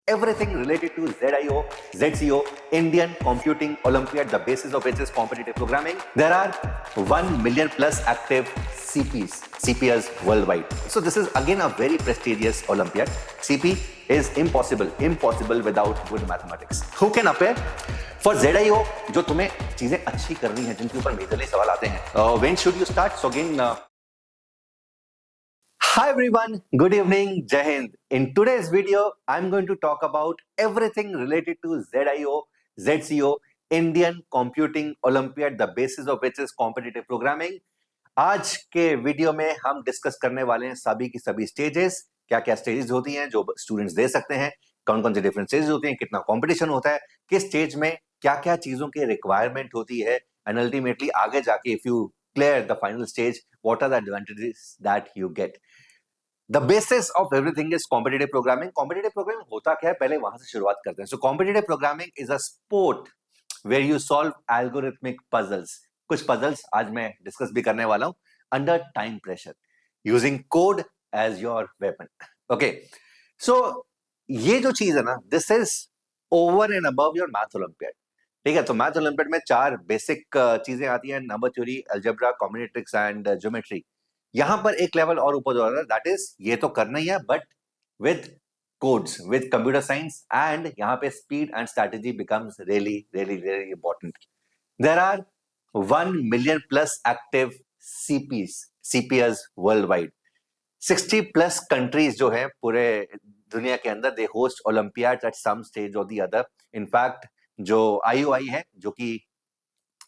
everything related to ZIO, ZCO, Indian Computing Olympiad, the basis of which is competitive programming. There are 1 million plus active CPs worldwide. So this is again a very prestigious Olympiad. CP is impossible without good mathematics. Who can appear? For ZIO, जो तुम्हें चीजें अच्छी करनी है, जिनके ऊपर majorly सवाल आते हैं. When should you start? So again, hi everyone, good evening, Jai Hind. In today's video, I'm going to talk about everything related to ZIO, ZCO, Indian Computing Olympiad, the basis of which is competitive programming. आज के video में हम discuss करने वाले हैं सभी की सभी स्टेजेस, क्या क्या स्टेजेस होती हैं जो स्टूडेंट्स दे सकते हैं, कौन कौन से डिफरेंट स्टेजेस होती हैं, कितना कंपटीशन होता है, किस स्टेज में क्या क्या चीजों की रिक्वायरमेंट होती है, एंड अल्टीमेटली आगे जाके if you clear the final stage, what are the advantages that you get. The basis of everything is competitive programming. Competitive programming होता क्या है, पहले वहां से शुरुआत करते हैं. So competitive programming is a sport where you solve algorithmic puzzles. कुछ puzzles आज मैं डिस्कस भी करने वाला हूं under time pressure, using code as your weapon. Okay, so ये जो चीज है ना, this is over and above your math olympiad. ठीक है, तो मैथ ओलंपियाड में 4 बेसिक चीजें आती हैं, number theory, algebra, combinatorics and geometry. यहां पर एक लेवल और ऊपर जो है दैट इज, ये तो करना ही है but with codes, with computer science, and यहां पे speed and strategy becomes really important. There are 1 million plus active CPs worldwide. 60 plus countries जो है पूरे दुनिया के अंदर, they host olympiads at some stage और दी अदर. इनफैक्ट जो IOI है, जो कि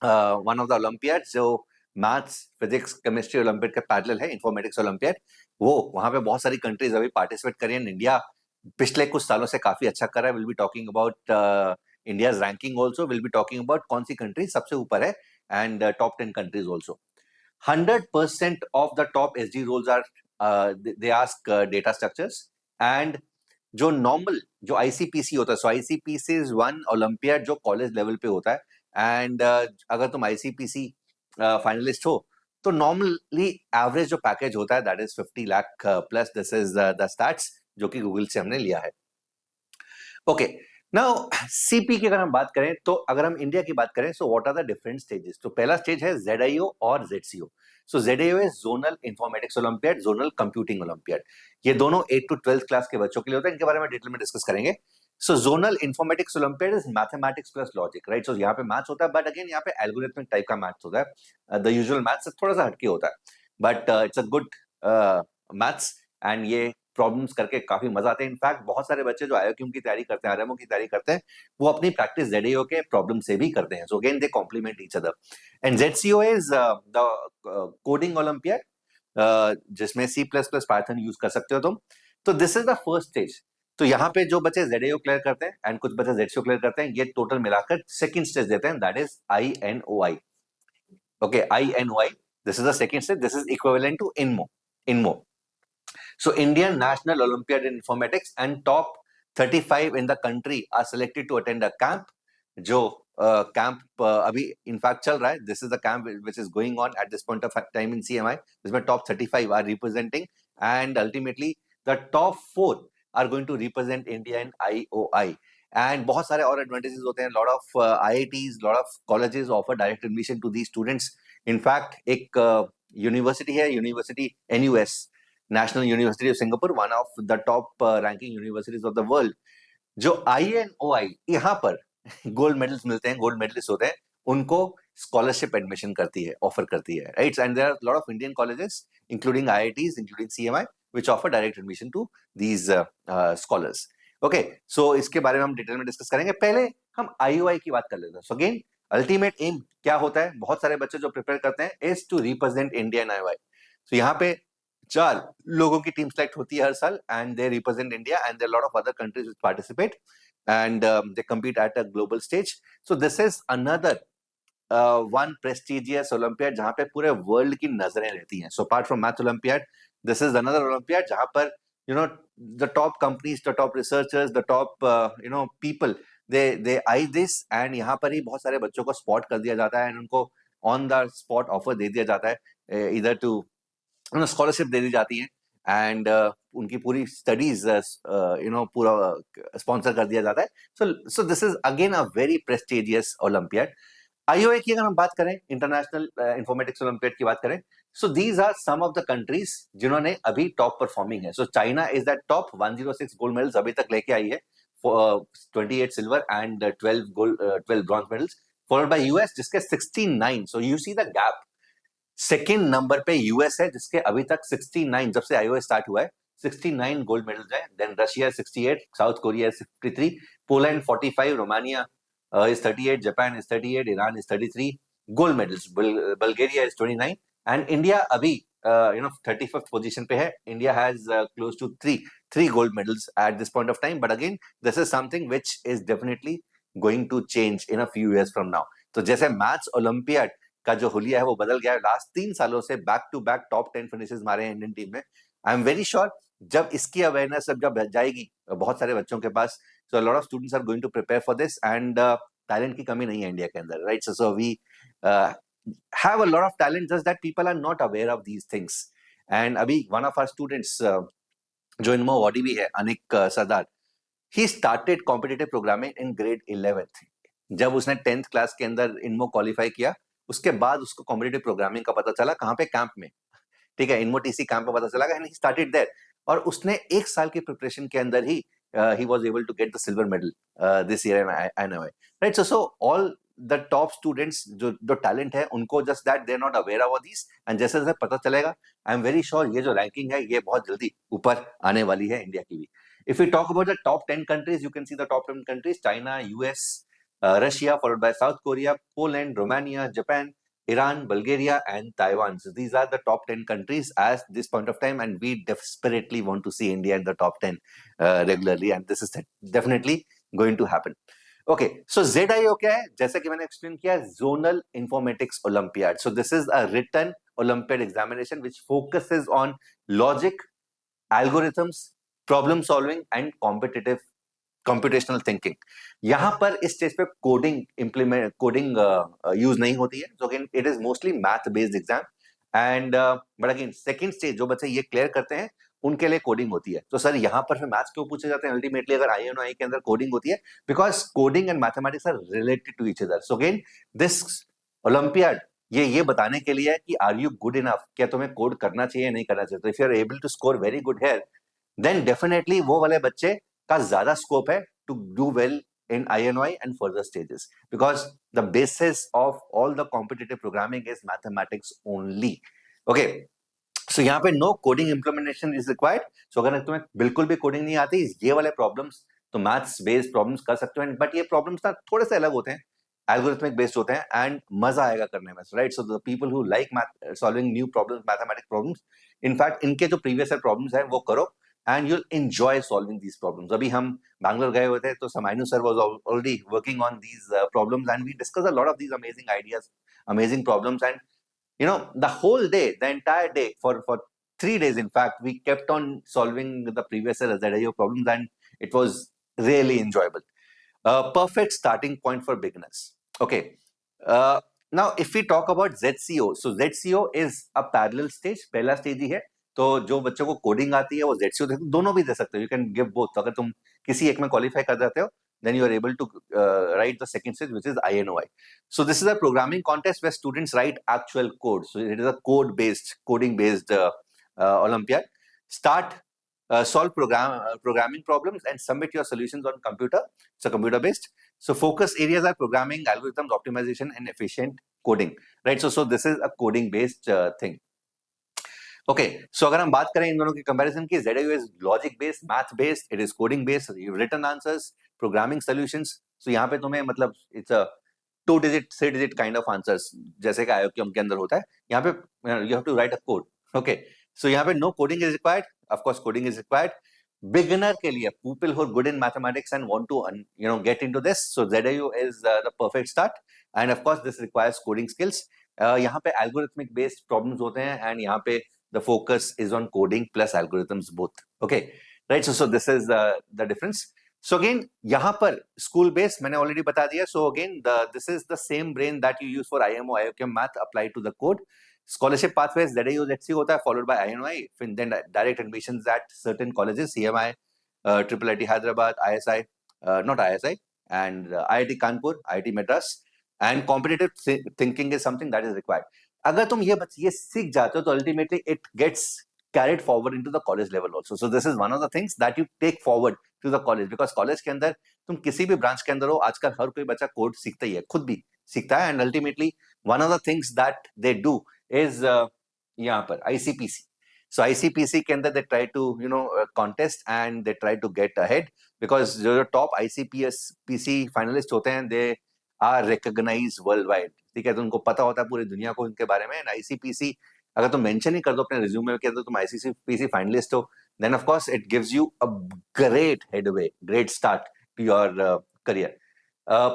वन ऑफ द ओलंपियाड्स, जो मैथ्स, फिजिक्स, केमिस्ट्री ओलंपियाड का पैरेलल है, इंफॉर्मेटिक्स ओलंपियाड, वो वहां पे बहुत सारी कंट्रीज अभी पार्टिसिपेट कर रही हैं. इंडिया पिछले कुछ सालों से काफी अच्छा कर रहा है. Will be talking about India's ranking also, will be talking about कौन सी कंट्री सबसे ऊपर है, and top 10 countries also. 100% of the top SG roles are they ask data structures. And जो नॉर्मल जो ICPC होता है, so ICPC is one olympiad जो कॉलेज लेवल पे होता है. एंड अगर तुम ICPC फाइनलिस्ट हो तो नॉर्मली एवरेज जो पैकेज होता है that is 50 lakh plus. This is the stats जो कि गूगल से हमने लिया है. ओके, नाउ CP की अगर हम बात करें, तो अगर हम इंडिया की बात करें, so what are the different stages. तो पहला स्टेज है ZIO और ZCO. So ZIO is zonal informatics olympiad, zonal computing olympiad. ये दोनों 8 to 12th क्लास के बच्चों के लिए होता है. इनके बारे में डिटेल में डिस्कस करेंगे. So zonal informatics Olympiad is mathematics plus logic, right? So यहाँ पे maths होता है, but again यहाँ पे algorithmic type का maths होता है. The usual maths से थोड़ा सा हटके होता है, but it's a good maths, and ये प्रॉब्लम्स करके काफी मजा आते हैं. इनफैक्ट बहुत सारे बच्चे जो IIQM की तैयारी करते हैं, RMO की तैयारी करते हैं, वो अपनी प्रैक्टिस ZIO के प्रॉब्लम से भी करते हैं. So again they complement each other. And ZCO is the coding Olympiad, जिसमें C++ Python यूज कर सकते हो तुम. तो this is the first stage. तो यहाँ पे जो बच्चे ZIO क्लियर करते हैं एंड कुछ बच्चे ZCO क्लियर करते हैं, ये टोटल मिलाकर सेकंड स्टेज देते हैं, that is INOI. Okay, INOI, this is the second stage. This is equivalent to INMO. So Indian national olympiad in informatics and top 35 in the country are selected to attend a camp. जो camp अभी in fact चल रहा है, this is the camp which is going on at this point of time in CMI. जिसमें top 35 are representing, and ultimately the top 4 are going to represent India in IOI. And बहुत सारे और advantages होते हैं. lot of IITs, lot of colleges offer direct admission to these students. In fact, एक university है, University NUS, National University of Singapore, one of the top ranking universities of the world. जो INOI, यहाँ पर gold medals मिलते हैं, gold medallist होते हैं, उनको स्कॉलरशिप एडमिशन करती है, ऑफर करती है, right? And there are lot of Indian colleges including IITs, including CMI, which offer direct admission to these scholars. Okay, so इसके बारे में हम डिटेल में डिस्कस करेंगे. पहले हम IOI की बात कर लेते हैं. So again, ultimate aim क्या होता है, बहुत सारे बच्चे जो प्रिपेयर करते हैं, is to represent India in IOI. So यहाँ पे 4 लोगों की टीम सेलेक्ट होती है हर साल, and they represent India, and there are a lot of other countries which participate, and they compete at a global stage. So this is another one prestigious Olympiad जहाँ पे पूरे वर्ल्ड की नजरें रहती हैं. So apart from Math Olympiad, this is another Olympiad जहाँ पर the top companies, the top researchers, the top people, they eye this, and यहाँ पर ही बहुत सारे बच्चों को स्पॉट कर दिया जाता है, and उनको ऑन द स्पॉट ऑफर दे दिया जाता है, इधर टू स्कॉलरशिप दे दी जाती है, एंड उनकी पूरी स्टडीज पूरा स्पॉन्सर कर दिया जाता है. So this is again a very prestigious olympiad. IOA की अगर हम बात करें, इंटरनेशनल इंफॉर्मेटिक्स ओलंपियाड की बात करें, so these are some of the countries जिन्होंने अभी टॉप परफॉर्मिंग है. So China is that top, 106 gold medals अभी तक लेके आई है, 28 silver and 12 bronze medals, followed by US जिसके 69. So you see the gap. Second number पे यूएस है जिसके अभी तक 69, जब से आईओए स्टार्ट हुआ है 69 गोल्ड मेडल्स हैं. Then Russia 68, South Korea 53, Poland 45, Romania is 38, Japan is 38, Iran is 33 gold medals. Bulgaria is 29 and India अभी 35th position पे है. India has close to three gold medals at this point of time, but again this is something which is definitely going to change in a few years from now. तो जैसे maths olympiad का जो हुलिया है वो बदल गया है, लास्ट 3 सालों से back to back top 10 finishes मारे हैं इंडियन टीम में. आई एम वेरी श्योर जब इसकी अवेयरनेस जब जाएगी बहुत सारे बच्चों के पास, so a lot of students are going to prepare for this and talent की कमी नहीं है इंडिया के अंदर, right? So we have a lot of talent, just that people are not aware of these things. And अभी one of our students जो इनमो awardee भी है, अनिक सरदार, he started competitive programming in grade 11th. जब उसने 10th class के अंदर इनमो qualify किया, उसके बाद उसको कॉम्पिटिटिव प्रोग्रामिंग का पता चला. कहाँ पे? कैंप में. ठीक है, इनमो टीसी कैंप में पता चला एंड ही स्टार्टेड देयर. और उसने 1 साल की प्रिपरेशन के अंदर ही he was able to get the silver medal this year in INOI, right? So all the top students जो talent है उनको just that they're not aware of these, and जैसे जैसे पता चलेगा I am very sure ये जो ranking है ये बहुत जल्दी ऊपर आने वाली है इंडिया की भी. If we talk about the top 10 countries, you can see the top 10 countries: China, US, Russia, followed by South Korea, Poland, Romania, Japan, Iran, Bulgaria, and Taiwan. So these are the top 10 countries at this point of time, and we desperately want to see India in the top 10 regularly, and this is definitely going to happen. Okay, so ZIO क्या है? जैसा कि मैंने explain किया, Zonal Informatics Olympiad. So this is a written Olympiad examination which focuses on logic, algorithms, problem solving, and computational thinking. यहाँ पर इस stage पे कोडिंग यूज नहीं होती है. So again, it is mostly math based exam, and but again second stage जो बच्चे ये क्लियर करते हैं उनके लिए कोडिंग होती है. तो सर यहाँ पर फिर मैथ्स क्यों पूछे जाते हैं अल्टीमेटली अगर INOI के अंदर कोडिंग होती है? Because coding and mathematics are related to each other. So again this olympiad ये बताने के लिए है कि आर यू गुड इनफ, क्या तुम्हें कोड करना चाहिए नहीं करना चाहिए. तो if you are able to score very good here, then definitely वो वाले बच्चे का ज्यादा स्कोप है to do well in INOI and further stages, because the basis of all the competitive programming is mathematics only. Okay, so यहाँ पे no coding implementation is required. So अगर तुम्हें बिल्कुल भी कोडिंग नहीं आती, ये वाले प्रॉब्लम्स तो मैथ्स बेस्ड प्रॉब्लम्स कर सकते हो, बट ये प्रॉब्लम्स ना थोड़े से अलग होते हैं, एल्गोरिथमिक बेस्ड होते हैं, एंड मजा आएगा करने में, right? So the people who like solving new problems, mathematics problems, in fact इनके जो प्रीवियस प्रॉब्लम्स हैं वो करो and you'll enjoy solving these problems. अभी हम बैंगलोर गए हुए थे तो समाइनु sir was already working on these problems, and we discussed a lot of these amazing ideas, amazing problems, and you know the whole day, the entire day, for 3 days in fact, we kept on solving the previous ZIO problems, and it was really enjoyable. Perfect starting point for beginners. Okay, now if we talk about ZCO, so ZCO is a parallel stage, पहला stage ही है. तो जो बच्चों को coding आती है वो ZCO दोनों भी दे सकते हो, यू कैन गिव बोथ. अगर तुम किसी एक में क्वालिफाई कर जाते हो, then you are able to write the second stage, which is INOI. So this is a programming contest where students write actual code. So it is a coding based Olympiad. Start, solve programming problems and submit your solutions on computer. So computer based. So focus areas are programming, algorithms, optimization, and efficient coding. Right. So this is a coding based thing. Okay, so अगर हम बात करें इन दोनों की comparison की, ZIO is logic based, math based, it is coding based, written answers, programming solutions. So यहाँ पे तुम्हें मतलब it's a 2 digit 3 digit kind of answers जैसे कि IOQM के अंदर होता है. यहाँ पे you have to write a code. Okay, so यहाँ पे no coding is required. Of course coding is required beginner के लिए, people who are good in mathematics and want to get into this. So ZIO is the perfect start, and of course this requires coding skills. यहाँ पे algorithmic based problems होते हैं, and यहाँ पे the focus is on coding plus algorithms both. Okay, right? So this is the difference. So again, यहाँ पर school based मैंने already बता दिया. So again, this is the same brain that you use for IMO, IOQM math applied to the code. Scholarship pathways, ZAO, ZCO होता है, followed by INI, then direct admissions at certain colleges, CMI, IIT Hyderabad, ISI, not ISI, and IIT Kanpur, IIT Madras, and competitive thinking is something that is required. अगर तुम ये सीख जाते हो तो ultimately it gets carried forward into the college level also. So this is one of the things that you take forward to the college, because college के अंदर तुम किसी भी ब्रांच के अंदर हो, आजकल हर कोई बच्चा कोड सीखता ही है, खुद भी सीखता है, and ultimately one of the things that they do is यहाँ पर ICPC. So ICPC के अंदर they try to contest and they try to get ahead, because जो top ICPC finalist होते हैं they are recognized worldwide. ठीक है, तो उनको पता होता है पूरी दुनिया को उनके बारे में. एंड ICPC अगर तुम मेंशन ही कर दो अपने रिज्यूमे के अंदर तुम ICPC फाइनलिस्ट हो, then of course it gives you a great headway, great start to your career.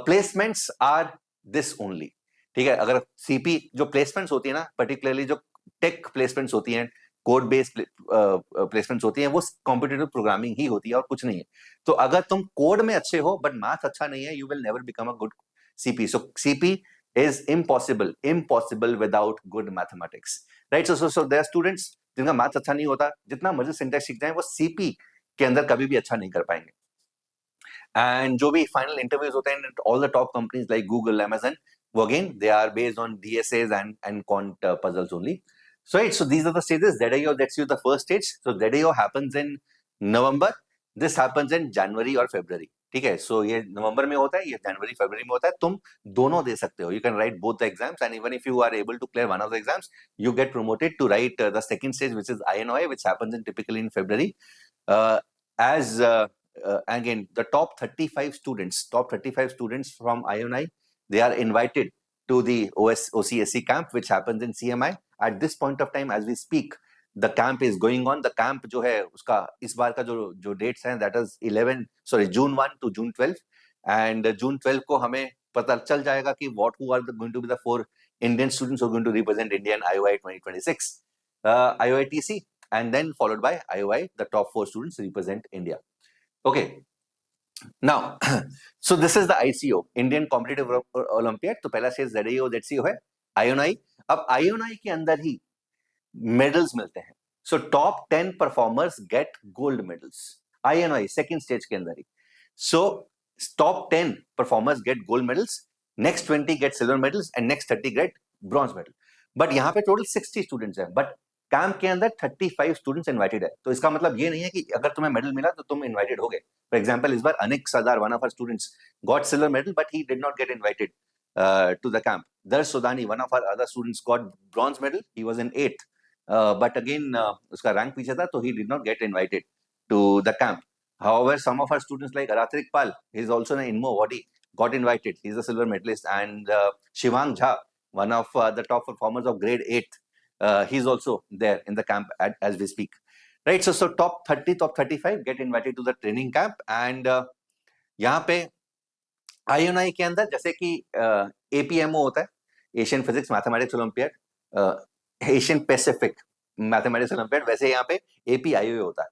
Placements are this only. ठीक है, अगर CP जो प्लेसमेंट्स होती है ना, पर्टिकुलरली जो टेक प्लेसमेंट्स होती हैं, कोड बेस्ड प्लेसमेंट्स होती हैं, वो कॉम्पिटिटिव प्रोग्रामिंग ही होती है और कुछ नहीं है. तो अगर तुम कोड में अच्छे हो बट मैथ अच्छा नहीं है, you will never become a good CP. So CP is impossible without good mathematics, right? So there are students जिनका मैथ अच्छा नहीं होता, जितना मर्जी सिंटैक्स सीख जाए, वो CP के अंदर कभी भी अच्छा नहीं कर पाएंगे. एंड जो भी फाइनल इंटरव्यूज होते हैं, all the top companies like Google, Amazon, वो again they are based on DSAs and quant puzzles only. So these are the stages. ZAO, that's the first stage. So ZAO happens in November. This happens in January or February. ठीक है, सो ये नवंबर में होता है, ये जनवरी फरवरी में होता है. तुम दोनों दे सकते हो. You can write both the exams, and even if you are able to clear one of the exams, you get promoted to write the second stage, which is INOI, which happens in typically in February. Again, the top 35 students from INI, they are invited to the OCSC camp, which happens in CMI. At this point of time, as we speak, the camp is going on. The camp जो है उसका इस बार का जो dates हैं, that is June 1 to June 12, and June 12 को हमें पता चल जाएगा कि who are going to be the 4 Indian students who are going to represent India in IOI 2026, IOITC, and then followed by IOI, the top 4 students represent India. Okay. Now, so this is the ICO, Indian Competitive Olympiad. तो पहला stage ZAO, ZCO है. INI, अब INI के अंदर ही medals मिलते हैं. So top 10 performers get gold medals. INI second stage के अंदर ही. So top 10 performers get gold medals, next 20 get silver medals, and next 30 get bronze medal. But यहाँ पे total 60 students हैं, but कैंप के अंदर 35 स्टूडेंट्स इनवाइटेड है. तो इसका मतलब ये नहीं है कि अगर तुम्हें मेडल मिला तो तुम इनवाइटेड हो गए. फॉर एग्जांपल, इस बार Anik Sardar, one of our students, got silver medal, but he did not get invited to the camp. Darsh Sudani, one of our other students, got bronze medal. He was in 8th, but again उसका rank पीछे था, तो he did not get invited to the camp. However, some of our students like Arathrik Pal, he is also in Inmo Wadi, got invited. He is a silver medalist. And Shivang Jha, one of the top performers of grade 8th, he's also there in the camp as we speak, right? So top 30, top 35 get invited to the training camp. And यहाँ पे INI के अंदर जैसे कि APMO होता है, Asian physics mathematics olympiad, Asian Pacific mathematics olympiad, वैसे यहाँ पे APIOA होता है,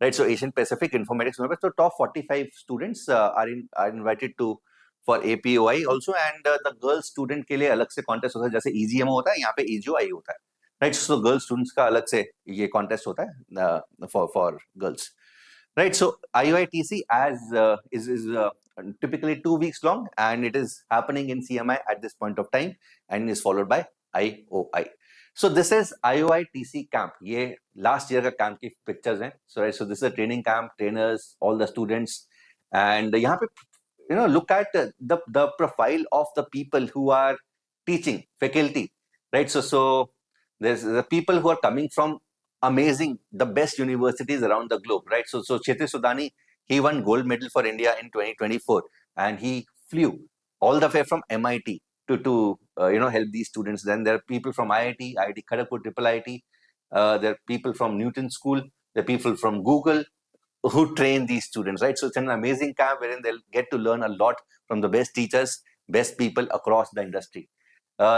right? So Asian Pacific Informatics Olympiad. So top 45 students are invited to for APOI also. And the girls student के लिए अलग से contest होता है, जैसे EGMO होता है, यहाँ पे EGOI होता है, right? So girls students का अलग से ये contest होता है for girls, right? So IOITC is typically 2 weeks long, and it is happening in CMI at this point of time, and is followed by IOI. So this is IOITC camp. ये last year का camp की pictures हैं. So this is a training camp, trainers, all the students, and यहाँ पे look at the profile of the people who are teaching, faculty, right? So there's the people who are coming from amazing, the best universities around the globe, right? So Kshitij Sudani, he won gold medal for India in 2024, and he flew all the way from MIT to help these students. Then there are people from IIT Kharagpur, Triple IIT. There are people from Newton School. There are people from Google who train these students, right? So it's an amazing camp wherein they'll get to learn a lot from the best teachers, best people across the industry.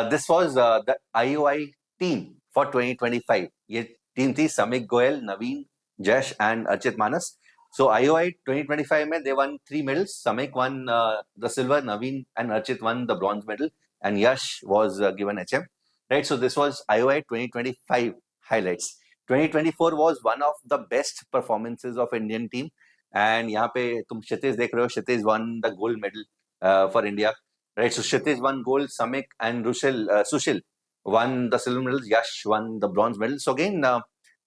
This was the IOI team for 2025. ये team थी Samik Goel, Naveen, Jash, and Archit Manas. So IOI 2025 में they won 3 medals. Samik won the silver, Naveen and Archit won the bronze medal, and Yash was given HM. right? So this was IOI 2025 highlights. 2024 was one of the best performances of Indian team, and यहाँ पे तुम क्षितिज देख रहे हो. क्षितिज won the gold medal for India, right? So Kshitij won gold, Samik and Sushil won the silver medals, Yash won the bronze medal. So again,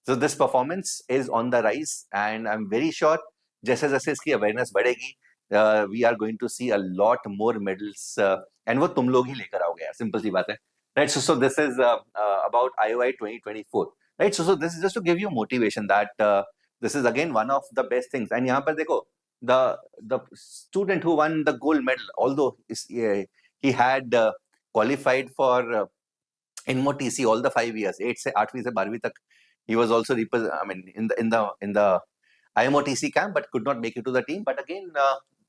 so this performance is on the rise, and I'm very sure जैसे जैसे इसकी awareness बढ़ेगी, we are going to see a lot more medals, and वो तुम लोग ही लेकर आओगे यार, simple सी बात है, right? So this is about IOI 2024, right? So this is just to give you motivation that this is again one of the best things. And यहाँ पर देखो, the student who won the gold medal, although he had qualified for INMO-TC all the 5 years, 8 से 8वीं से 12वीं तक, he was also in the IMO-TC camp, but could not make it to the team. But again,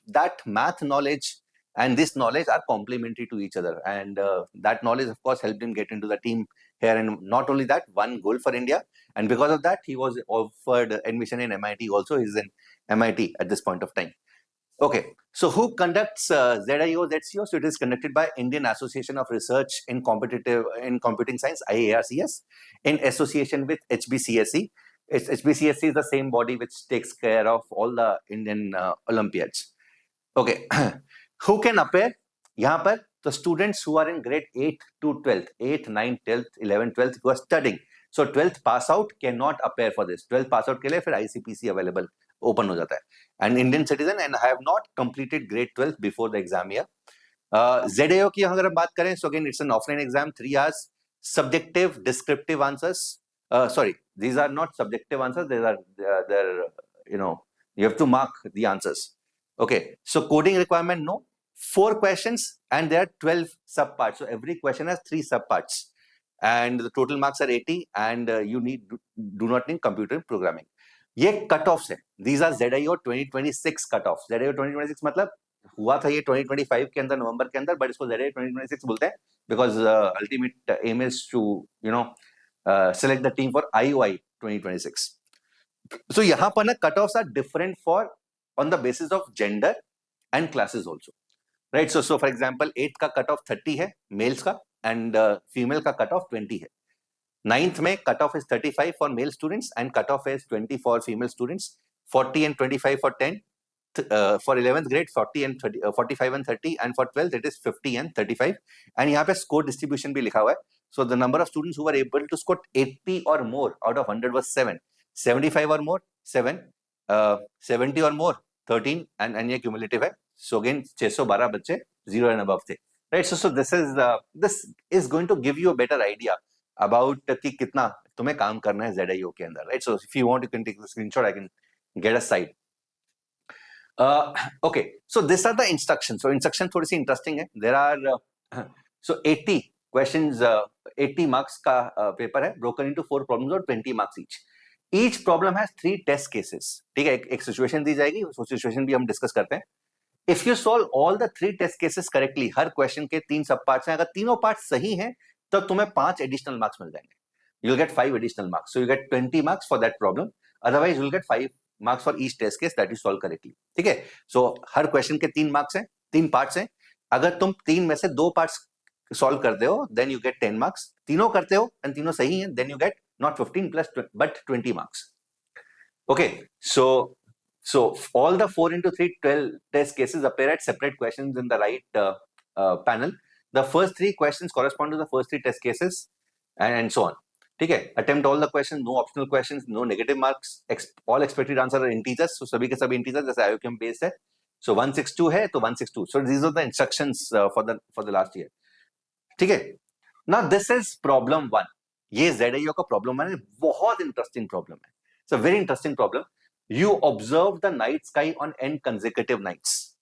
that math knowledge and this knowledge are complementary to each other, and that knowledge of course helped him get into the team here. And not only that, one goal for India, and because of that he was offered admission in MIT also. He's in MIT at this point of time. Okay, so who conducts ZIO, ZCO? So it is conducted by Indian Association of Research in Computing Science, IARCS, in association with HBCSE. HBCSE is the same body which takes care of all the Indian Olympiads. Okay, who can appear? यहाँ पर the students who are in grade 8 to 12th, 8th, 9th, 10th, 11th, 12th, who are studying. So 12th pass out cannot appear for this. 12th pass out के लिए फिर ICPC available open हो जाता है. And Indian citizen and have not completed grade 12 before the exam year. ZAO की अगर हम बात करें, so again it's an offline exam, 3 hours, subjective, descriptive answers. Sorry, these are not subjective answers. They're you have to mark the answers. Okay, so coding requirement, no. 4 questions and there are 12 subparts. So every question has 3 subparts, and the total marks are 80. And you do not need computer programming. ये cut offs है. These are ZIO 2026 cut off. ZIO 2026 मतलब हुआ था ये 2025 के अंदर, नवंबर के अंदर, बट इसको ZIO 2026 बोलते हैं because ultimate aim is to select the team for IOI 2026. So यहाँ पर ना cut offs are different for on the basis of gender and classes also, right? So for example 8th का cut off 30 है mails का, and female का cut off 20 है. 9th में cut off is 35 for male students and cut off is 20 for female students, 40 and 25 for 10th, for 11th grade 40 and 30, 45 and 30, and for 12th it is 50 and 35. and यहाँ पे score distribution भी लिखा हुआ है. So the number of students who were able to score 80 or more out of 100 was 7, 75 or more 7, 70 or more 13, and ये cumulative है. So again 612 बच्चे 0 and above थे, right? So this is going to give you a better idea about कि कितना तुम्हें काम करना है ZIO के अंदर, right? So if you want, you can take the screenshot. I can get a side. Okay, so these are the instructions. So instruction थोड़ी सी interesting है. There are so 80 questions, 80 marks का paper है, broken into 4 problems और 20 marks each. Each problem has 3 test cases. ठीक है, एक situation दी जाएगी, उस situation भी हम discuss करते हैं. If you solve all the 3 test cases correctly, her question के 3 सब parts हैं, अगर तीनों parts सही हैं तो तुम्हें 5 additional marks मिल जाएंगे. You'll get 5 additional marks. So you get 20 marks for that problem. Otherwise, you'll get 5 marks for each test case that you solve correctly. ठीक है? So हर question के 3 marks हैं, 3 parts हैं. अगर तुम 3 में से 2 parts solve करते हो, then you get 10 marks. तीनों करते हो and तीनों सही हैं, then you get not 15 plus but 20 marks. Okay, so all the 4 into 3 12 test cases appear at separate questions in the right panel. The first 3 questions correspond to the first 3 test cases, and so on. ठीक है, attempt all the questions, no optional questions, no negative marks, all expected answer are integers. So सभी के सभी integers, जैसे IOCM based है. So 162 है तो 162. So these are the instructions for the last year. ठीक है. Now this is problem 1. ये ZIO का problem 1 है, बहुत interesting problem है. It's a very interesting problem. You observe the night sky on n consecutive nights.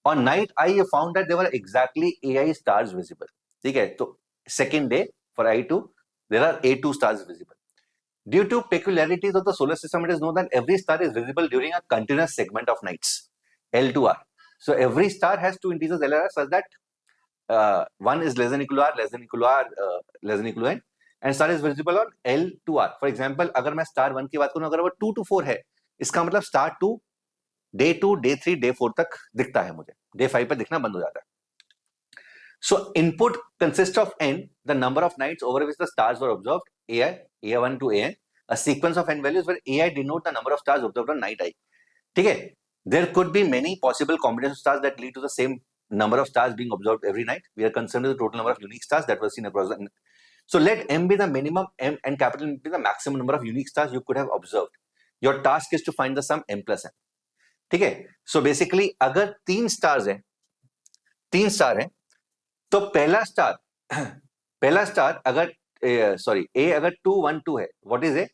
On night I found that there were exactly AI stars visible. ठीक है, तो second day for I2 there are A2 stars visible. Due to peculiarities of the solar system, it is known that every star is visible during a continuous segment of nights, L2R. So every star has 2 integers LR such that one is less than equal to R, less than equal to R, less than equal to N, and star is visible on L2R. For example, अगर मैं star 1 की बात करूं, अगर वो 2 to 4 है, इसका मतलब star 2 day 2, day 3, day 4 तक दिखता है मुझे. Day 5 पर दिखना बंद हो जाता है. So input consists of n, the number of nights over which the stars were observed, ai, ai1 to an, a sequence of n values where ai denote the number of stars observed on night I. ठीक है, there could be many possible combinations of stars that lead to the same number of stars being observed every night. We are concerned with the total number of unique stars that were seen across the. So let m be the minimum, m and capital M be the maximum number of unique stars you could have observed. Your task is to find the sum m plus n. ठीक है, so basically अगर तीन star है तो पहला star अगर sorry ए अगर 2 1 2 है, what is a,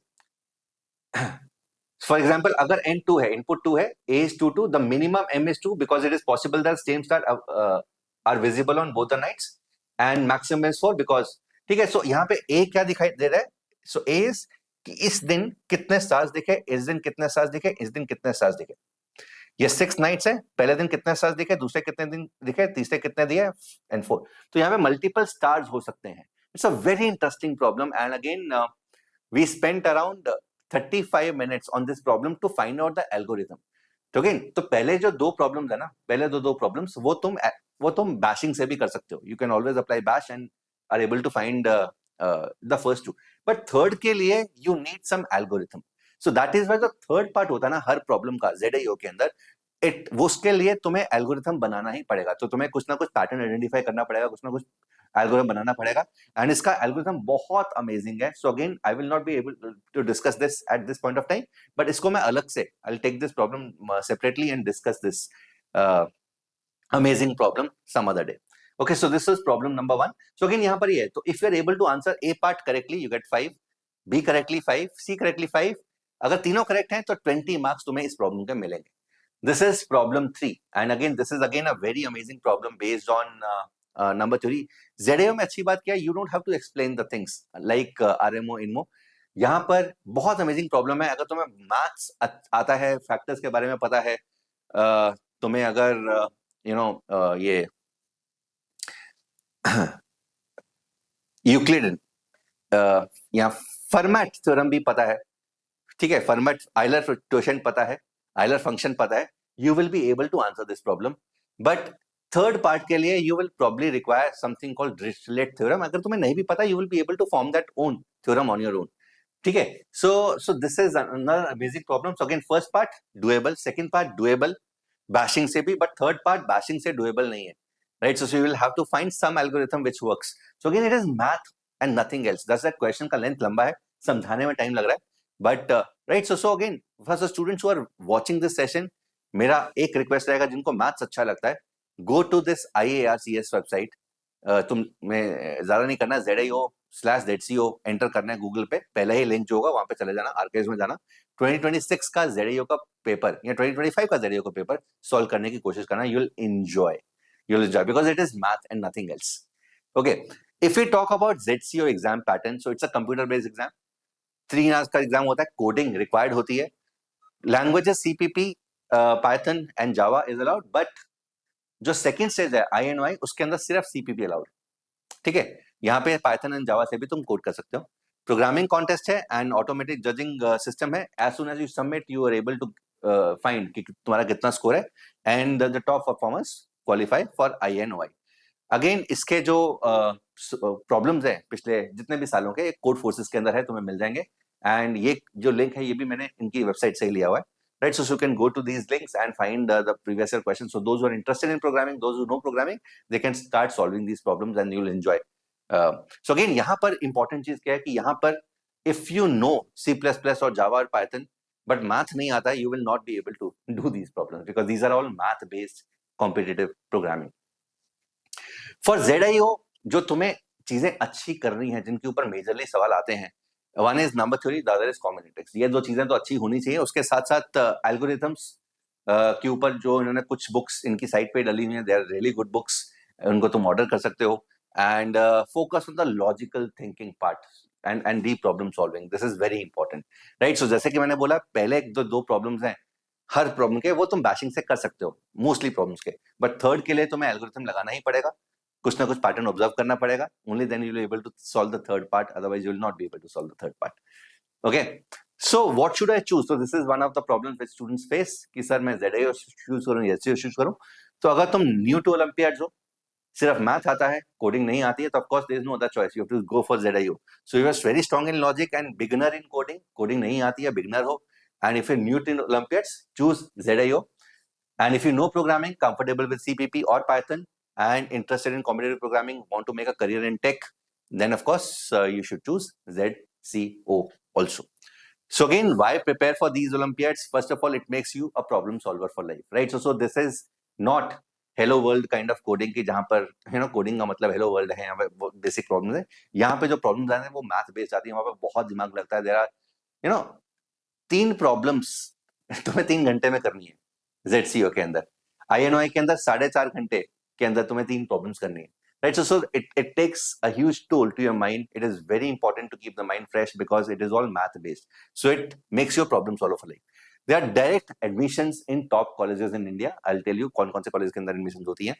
for example अगर n 2 है, इनपुट 2 है, a is 2 2, the minimum m is 2 because it is possible that same star are visible on both the nights, and maximum is 4 because, ठीक है, so यहाँ पे a क्या दिखाई दे रहा है, सो a is कि इस दिन कितने स्टार्स दिखे, इस दिन कितने स्टार्स दिखे, इस दिन कितने स्टार्स दिखे. ये 6 नाइट्स है, पहले दिन कितने स्टार्स दिखे, दूसरे कितने दिन दिखे, तीसरे कितने दिए, एंड 4. तो यहाँ पे मल्टीपल स्टार्स हो सकते हैं. It's a very interesting problem, and again we spent around 35 minutes on this problem to find out the algorithm. तो अगेन, तो पहले जो दो प्रॉब्लम्स है ना, पहले दो प्रॉब्लम्स वो तुम बैशिंग से भी कर सकते हो. You can always apply bash and are able to find the first two. But third के लिए you need some algorithm. So that is why the third part होता है ना हर प्रॉब्लम का ZIO के अंदर, वो उसके लिए तुम्हें एल्गोरिथम बनाना ही पड़ेगा. तो तुम्हें कुछ ना कुछ पैटर्न आइडेंटिफाई करना पड़ेगा, कुछ ना कुछ एल्गोरिथम बनाना पड़ेगा, एंड इसका एल्गोरिथम बहुत अमेजिंग है. So again I will not be able to discuss this at this point of time, but इसको मैं अलग से, I will take this problem separately and discuss this amazing problem some other day. Okay, so this is problem number 1. So again यहाँ पर ये है, तो if you are able to answer A part correctly, you get 5, B correctly 5, C correctly 5. अगर तीनों correct हैं तो 20 marks तुम्हें इस प्रॉब्लम के मिलेंगे. This is problem 3, and again this is again a very amazing problem based on number 3. ZIO में अच्छी बात क्या है, you don't have to explain the things like RMO, INMO. यहाँ पर बहुत अमेजिंग प्रॉब्लम है. अगर तुम्हें मैथ्स आता है, फैक्टर्स के बारे में पता है, तुम्हें अगर ये यूक्लिड या फर्मेट थ्योरम भी पता है, ठीक है, फर्मेट आइलर क्वोशिएंट पता है, आइलर फंक्शन पता है, you will be able to answer this problem. But third part के लिए you will probably require something called Dirichlet theorem. अगर तुम्हें नहीं भी पता, you will be able to form that own theorem on your own. ठीक है, so this is another basic problem. So again first part doable, second part doable bashing से भी, but third part bashing से doable नहीं है. Right, so you will have to find some algorithm which works. So again, it is math and nothing else. That's that question का length लंबा है, समझाने में टाइम लग रहा है, but right. So again, for the students who are watching this session, मेरा एक रिक्वेस्ट रहेगा, जिनको मैथ्स अच्छा लगता है, go to this IARCS website. मैं ज्यादा नहीं करना, ZIO/ZCO एंटर करना है गूगल पे, पहले ही लिंक जो होगा वहां पे चले जाना, आर्काइव्स में जाना, 2026 का ZIO का पेपर या 2025 का ZIO का पेपर सॉल्व करने की कोशिश करना. You will enjoy because it is math and nothing else. Okay, if we talk about ZCO exam pattern, so it's a computer based exam. 3 hours का एग्जाम होता है, कोडिंग रिक्वायर्ड होती है, languages CPP, Python and Java is allowed, but जो second stage है INY, उसके अंदर सिर्फ CPP अलाउड. ठीक है, यहाँ पे Python and Java से भी तुम कोड कर सकते हो. प्रोग्रामिंग कॉन्टेस्ट है एंड ऑटोमेटिक जजिंग सिस्टम है. As soon as you submit, you are able to find कि तुम्हारा कितना स्कोर है, and the top performers qualify for INY. Again इसके जो प्रॉब्लम्स हैं पिछले जितने भी सालों के, कोड फोर्सेस के अंदर है, तुम्हें मिल जाएंगे. एंड ये जो लिंक है, ये भी मैंने इनकी वेबसाइट से ही लिया हुआ है. Right, so you can go to these links and find the previous year questions. So those who are interested in programming, those who know programming, they can start solving these problems and you'll enjoy. So again, यहाँ पर important चीज क्या है कि यहाँ पर if you know C++ or Java or Python, but math नहीं आता है, you will not be able to do these problems because these are all math-based competitive programming. For ZIO, जो तुम्हें चीजें अच्छी करनी है, जिनके ऊपर मेजरली सवाल आते हैं, one is number theory, the other is combinatorics. ये दो चीजें तो अच्छी होनी चाहिए. उसके साथ साथ एल्गोरिथम्स के ऊपर जो इन्होंने कुछ बुक्स इनकी साइट पे डाली हुई हैं, they are really good books, उनको तुम ऑर्डर कर सकते हो. And focus on the logical thinking part and deep problem solving. This is very important. Right, so जैसे कि मैंने बोला, पहले दो प्रॉब्लम्स हैं हर प्रॉब्लम के, वो तुम बैशिंग से कर सकते हो मोस्टली प्रॉब्लम्स के, बट थर्ड के लिए तुम्हें एल्गोरिथम लगाना ही पड़ेगा, कुछ ना कुछ पैटर्न ऑब्जर्व करना पड़ेगा. Only then you will able to solve the third part, otherwise you will not be able to solve the third part. Okay, so what should I choose? So this is one of the problems which students face कि sir मैं ZIO choose करूं या SCO choose करूं. तो अगर तुम new to Olympiads हो, सिर्फ मैथ आता है, कोडिंग नहीं आती है, तो of course there is no other choice, you have to go for ZIO. So you are very strong in logic and beginner in coding, coding नहीं आती है, बिगिनर हो, and if you new in olympiads, choose ZIO. And if you know programming, comfortable with CPP or Python, and interested in competitive programming, want to make a career in tech, then of course you should choose ZCO also. So again, why prepare for these Olympiads? First of all, it makes you a problem solver for life, right? So this is not hello world kind of coding की जहाँ पर coding का मतलब hello world है, यहाँ पे basic problems है. यहाँ पे जो problems आते हैं वो math based आती है, वहाँ पे बहुत दिमाग लगता है. There are 3 problems तुम्हें 3 घंटे में करनी है ZCO के अंदर. INOI के अंदर 4.5 घंटे के अंदर तुम्हें 3 प्रॉब्लम्स करनी है, right? So it takes a huge toll to your mind. It is very important to keep the mind fresh because it is all math based. So it makes your problem solve for life. There are direct admissions in top colleges in India. I'll tell you कौन कौन से college के अंदर admission होती हैं.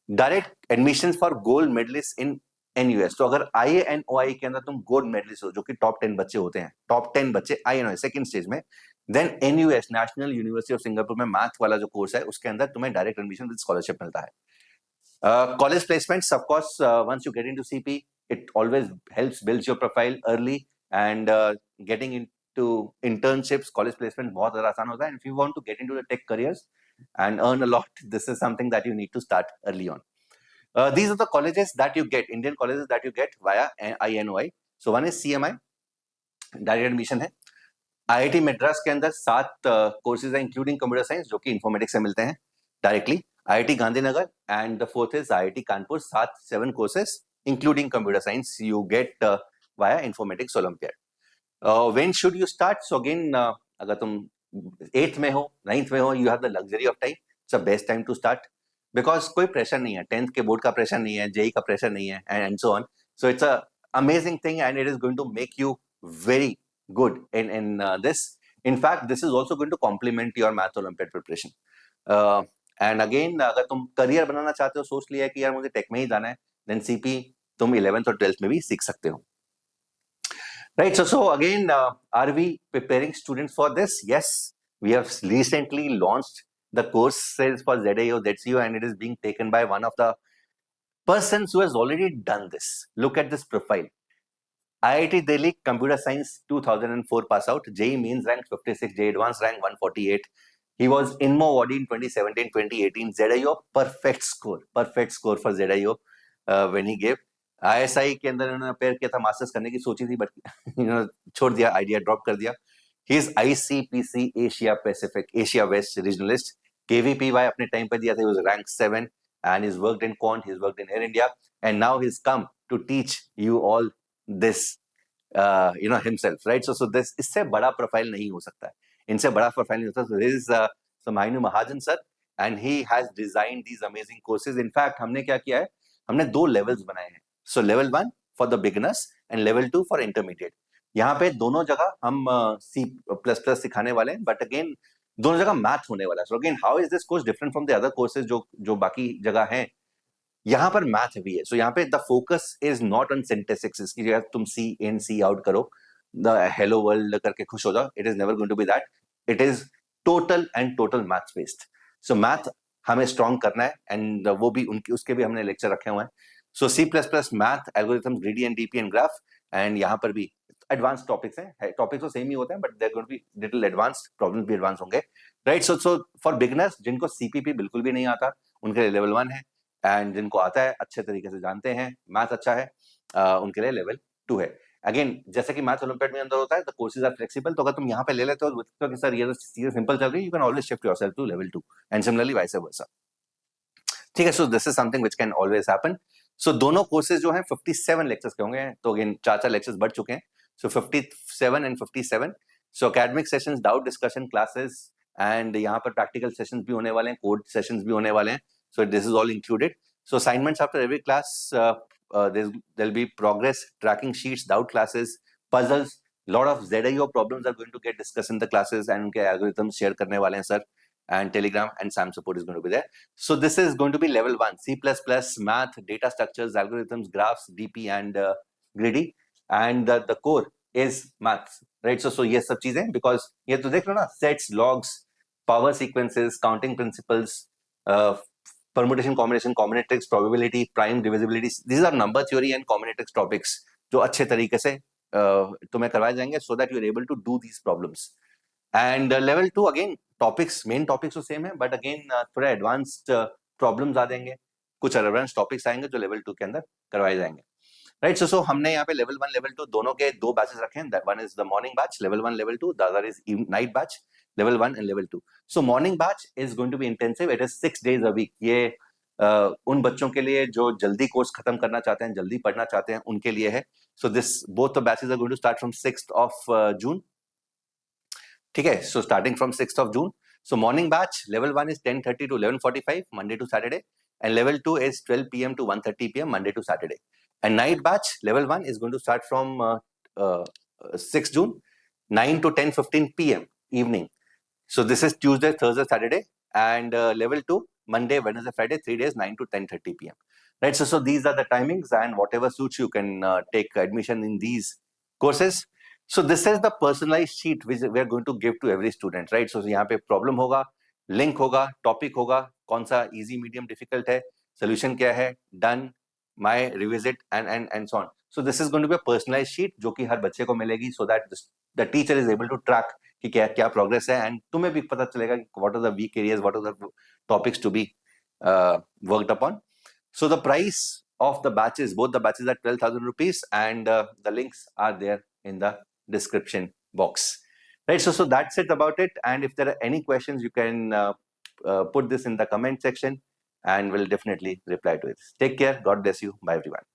Direct admission for gold medalist in NUS. तो अगर INOI के अंदर तुम गोल्ड मेडलिस्ट हो, जो कि टॉप 10 बच्चे होते हैं, टॉप 10 बच्चे INOI सेकंड स्टेज में, then NUS national university of Singapore में मैथ वाला जो कोर्स है उसके अंदर तुम्हें डायरेक्ट एडमिशन विद स्कॉलरशिप मिलता है. College placements, of course, once you get into CP, it always helps build your profile early, and getting into internships, college placement बहुत ज़्यादा आसान होता है. And if you want to get into the tech careers and earn a lot, this is something that you need to start early on. These are the colleges that you get, Indian colleges that you get via INOI. So one is CMI, direct admission है. IIT Madras के अंदर 7 courses हैं including computer science, जो कि informatics से मिलते हैं directly. IIT Gandhinagar and the fourth is IIT Kanpur. 7 courses including computer science you get via informatics olympiad. When should you start? So again, अगर तुम 8th में हो, 9th में हो, you have the luxury of time. It's a best time to start because कोई pressure नहीं है, 10th के बोर्ड का प्रेशर नहीं है, JEE का प्रेशर नहीं है, and so on. So it's a amazing thing and it is going to make you very good in this. In fact, this is also going to complement your math Olympiad preparation. And again, अगर तुम career बनाना चाहते हो, सोच लिया है कि यार मुझे टेक में ही जाना है, then CP तुम 11th और 12th में भी सीख सकते हो, right? So again, are we preparing students for this? Yes, we have recently launched the courses for ZIO, ZCO, and it is being taken by one of the persons who has already done this. Look at this profile. IIT Delhi Computer Science 2004 pass out. JEE Mains rank 56, JEE Advanced rank 148. He was INMO awardee in 2017, 2018. ZIO perfect score for ZIO when he gave. ISI के अंदर उन्होंने appear किया था, masters करने की सोची थी, but छोड़ दिया, आइडिया ड्रॉप कर दिया. He is ICPC Asia Pacific, Asia West regionalist. KVPY अपने टाइम पे दिया था, he was rank 7 and he's worked in Quant, he's worked in Air India, and now he's come to teach you all this himself, right? So this इससे बड़ा profile नहीं हो सकता है, इनसे बड़ा प्रोफाइल नहीं होता. So there is Mainu Mahajan sir, and he has designed these amazing courses. In fact, हमने क्या किया है, हमने 2 लेवल्स बनाए हैं. So level 1 for the beginners and level 2 for intermediate. यहाँ पे दोनों जगह हम C++ सिखाने वाले हैं, बट अगेन दोनों जगह मैथ होने वाला है. So again, how is this course different from the other courses जो बाकी जगह हैं? यहाँ पर मैथ भी है. सो यहाँ पे the focus is not on synthesis, इसकी जगह तुम सी इन सी आउट करो, द हेलो वर्ल्ड करके खुश हो जाओ. It is never going to be that. It is total maths based. So math हमें स्ट्रॉन्ग करना है, एंड वो भी उसके भी हमने लेक्चर रखे हुए हैं. So C++ math, algorithms, greedy and DP and graph, and यहाँ पर भी एडवांस टॉपिक्स हैं. टॉपिक्स तो सेम ही होते हैं, but they're going to be little advance, problems भी एडवांस होंगे, राइट? सो फॉर बिगिनर्स जिनको CPP बिल्कुल भी नहीं आता, उनके लिए लेवल 1 है, एंड जिनको आता है, अच्छे तरीके से जानते हैं, मैथ अच्छा है, उनके लिए लेवल 2 है. अगेन, जैसे कि मैथ ओलंपियाड में अंदर होता है, द कोर्सेज आर फ्लेक्सिबल. तो अगर तुम यहाँ पे ले लेते हो तो सर ये चीजें सिंपल चल रही है, you can always shift yourself to level 2, and similarly vice versa. ठीक है. So this is something which can always happen. So दोनों कोर्सेज जो हैं 57 लेक्चर्स के होंगे. तो अगेन 4 लेक्चर्स बढ़ चुके हैं. सो 57 and 57. So academic sessions, doubt discussion classes, and यहाँ पर प्रैक्टिकल सेशंस भी होने वाले हैं, कोड सेशंस भी होने वाले हैं. So this is all included. So assignments after every class, there'll be progress, tracking sheets, doubt classes, puzzles. Lot of ZIO problems are going to get discussed in the classes, and उनके algorithms share करने वाले हैं sir. And Telegram and SAM support is going to be there. So this is going to be level 1, C++, math, data structures, algorithms, graphs, DP and greedy. And the core is maths, right? So ये सब चीजें, because ये तो देख लो ना, sets, logs, power sequences, counting principles, permutation, combination, combinatorics, probability, prime, divisibility. These are number theory and combinatorics topics जो अच्छे तरीके से तुम्हें करवाए जाएंगे so that you are able to do these problems. And level 2 again topics, main topics तो same है, but again थोड़ा advanced problems आ जाएंगे, कुछ advanced topics आएंगे जो level 2 के अंदर करवाए जाएंगे. Right, so हमने यहाँ पे level 1, level 2 दोनों के दो batches रखे हैं. That one is the morning batch, level 1, level 2. The other is night batch, level 1 and level 2. So morning batch is going to be intensive. It is 6 days a week. ये उन बच्चों के लिए जो जल्दी कोर्स खत्म करना चाहते हैं, जल्दी पढ़ना चाहते हैं, उनके लिए है. So this both the batches are going to start from 6th of June. ठीक है, so starting from 6th of June. So morning batch level 1 is 10:30 to 11:45 Monday to Saturday, and level 2 is 12 p.m. to 1:30 p.m. Monday to Saturday. And night batch level 1 is going to start from 6th June 9 to 10:15 p.m. evening. So this is Tuesday, Thursday, Saturday, and level 2 Monday, Wednesday, Friday, 3 days 9 to 10:30 p.m. Right, so these are the timings, and whatever suits you can take admission in these courses. So this is the personalized sheet which we are going to give to every student, right? So यहाँ पे problem होगा, link होगा, topic होगा, कौन सा easy, medium, difficult है, solution क्या है, done, my revisit and so on. So this is going to be a personalized sheet जो कि हर बच्चे को मिलेगी, so that the teacher is able to track कि क्या progress है, and तुम्हें भी पता चलेगा कि what are the weak areas, what are the topics to be worked upon. So the price of the batches, both the batches are 12,000 rupees, and the links are there in the description box. Right, so that's it about it. And if there are any questions, you can put this in the comment section, and we'll definitely reply to it. Take care. God bless you. Bye, everyone.